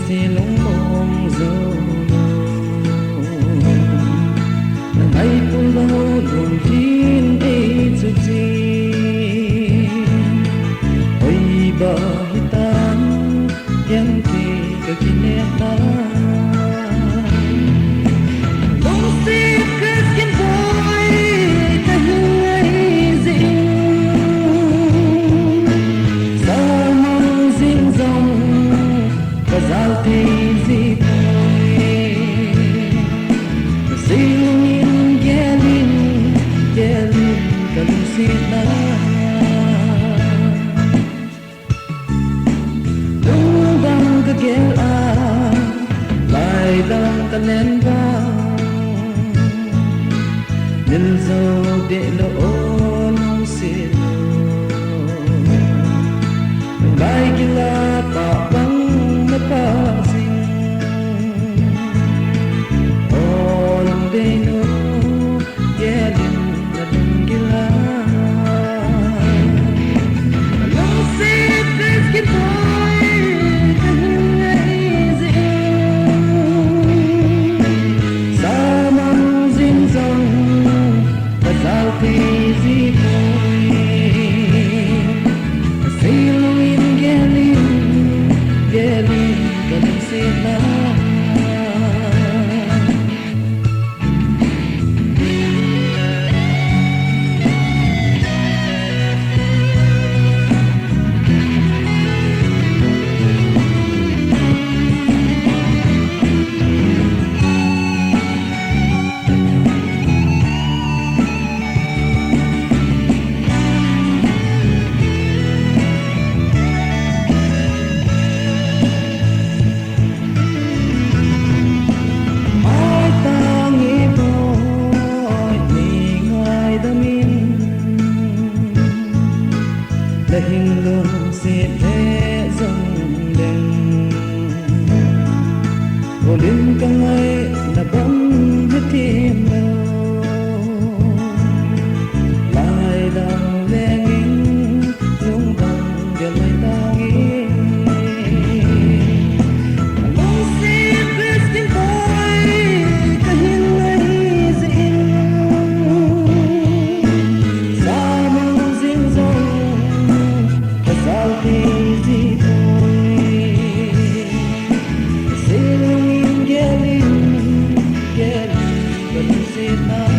si lung mong dâu ai cũng bao lòng tin ấy chút gì ôi bà hitam yang kỳ cả kini ta long si cái kimboi ta hương gì sao mong dinh dòng và giao thì gì thôi Singin gelin kalung sita Dung bang kagel lai dang kalen bang Nil zo de lo on sito Bai gila pa bang na pa they know, yeah, they're Janglal. Long say this kimboi, amazing. Samang zing zong, that's how easy boy. Sail in gelin, can say now. Hình lung xịt thế dòng đèn Hồ linh căng ấy là bóng hết thêm đâu Lại đằng lê nghinh Lung bằng gần mây ta nghĩ Long xịt biết tiếng khói Cả hình ấy dịnh Sao mong riêng dòng sao thì gì thôi Sailing in gelin vẫn sẽ ta